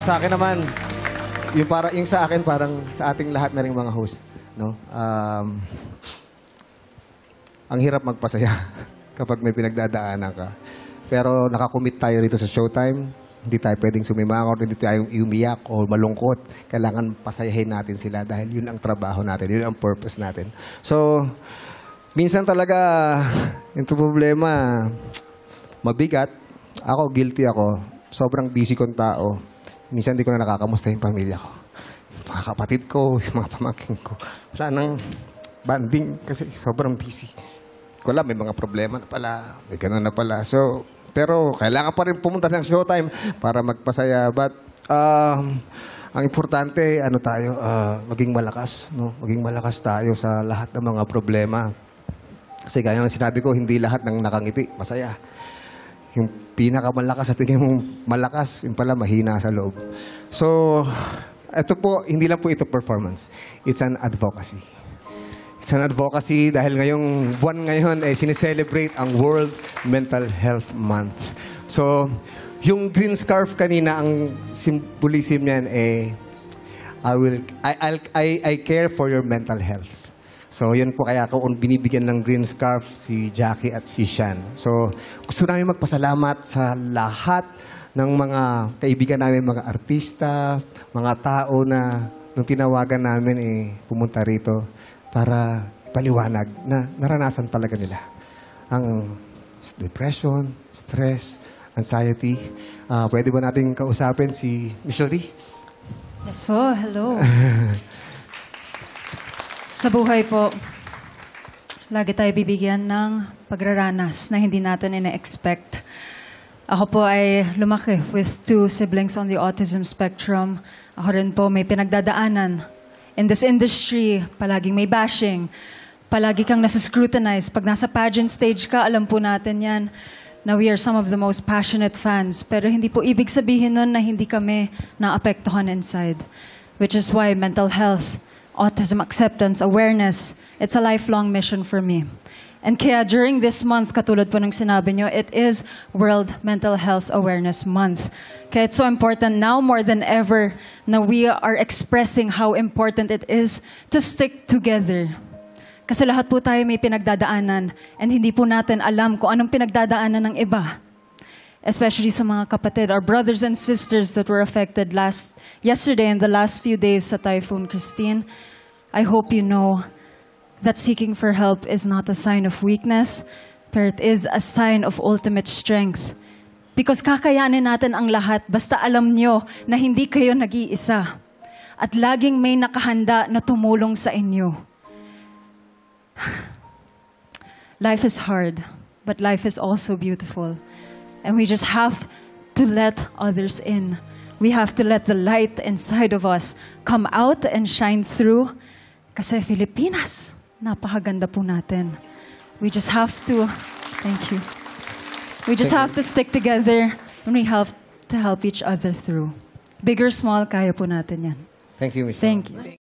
Sa akin naman, yung sa akin parang sa ating lahat na ring mga host, no? Ang hirap magpasaya kapag may pinagdadaanan ka. Pero nakakommit tayo rito sa Showtime. Hindi tayo pwedeng sumimangot, hindi tayo umiyak o malungkot. Kailangan pasayahin natin sila dahil yun ang trabaho natin, yun ang purpose natin. So, minsan talaga, yung problema, mabigat. Ako, guilty ako. Sobrang busy kong tao. Minsan hindi ko na nakakamusta yung pamilya ko. Yung mga kapatid ko, yung mga pamangkin ko. Wala nang banding kasi sobrang busy. Wala, may mga problema na pala. May ganun na pala. So, pero kailangan pa rin pumunta ng Showtime para magpasaya. But, ang importante, maging malakas. No? Maging malakas tayo sa lahat ng mga problema. Kasi gaya ng sinabi ko, hindi lahat ng nakangiti, masaya. Yung pinakamalakas sa tingin mong malakas, yung pala mahina sa loob. So, ito po, hindi lang po ito performance. It's an advocacy. It's an advocacy dahil ngayong buwan ngayon ay sineselebrate ang World Mental Health Month. So, yung green scarf kanina, ang symbolism niyan I care for your mental health. So, yun po kaya ako binibigyan ng green scarf si Jackie at si Shan. So, gusto namin magpasalamat sa lahat ng mga kaibigan namin, mga artista, mga tao na nung tinawagan namin pumunta rito para paliwanag na naranasan talaga nila ang depression, stress, anxiety. Pwede ba natin kausapin si Michelle D? Yes po, hello. Sa buhay po, lagi tayo bibigyan ng pagraranas na hindi natin ina-expect. Ako po ay lumaki with 2 siblings on the autism spectrum. Ako rin po may pinagdadaanan. In this industry, palaging may bashing. Palagi kang nasa-scrutinize. Pag nasa pageant stage ka, alam po natin yan na we are some of the most passionate fans. Pero hindi po ibig sabihin nun na hindi kami naapektuhan inside. Which is why mental health, autism acceptance, awareness, it's a lifelong mission for me. And kaya during this month, katulad po ng sinabi nyo, it is World Mental Health Awareness Month. Kaya it's so important now more than ever na we are expressing how important it is to stick together. Kasi lahat po tayo may pinagdadaanan and hindi po natin alam kung anong pinagdadaanan ng iba. Especially sa mga kapatid, our brothers and sisters that were affected yesterday and the last few days sa Typhoon Christine. I hope you know that seeking for help is not a sign of weakness, but it is a sign of ultimate strength. Because kakayanin natin ang lahat, basta alam nyo na hindi kayo nag-iisa. At laging may nakahanda na tumulong sa inyo. Life is hard, but life is also beautiful. And we just have to let others in. We have to let the light inside of us come out and shine through. Kasi Filipinas, napakaganda po natin. We just have to, thank you. We just have to stick together and we have to help each other through. Big or small, kaya po natin yan. Thank you, Michelle. Thank you.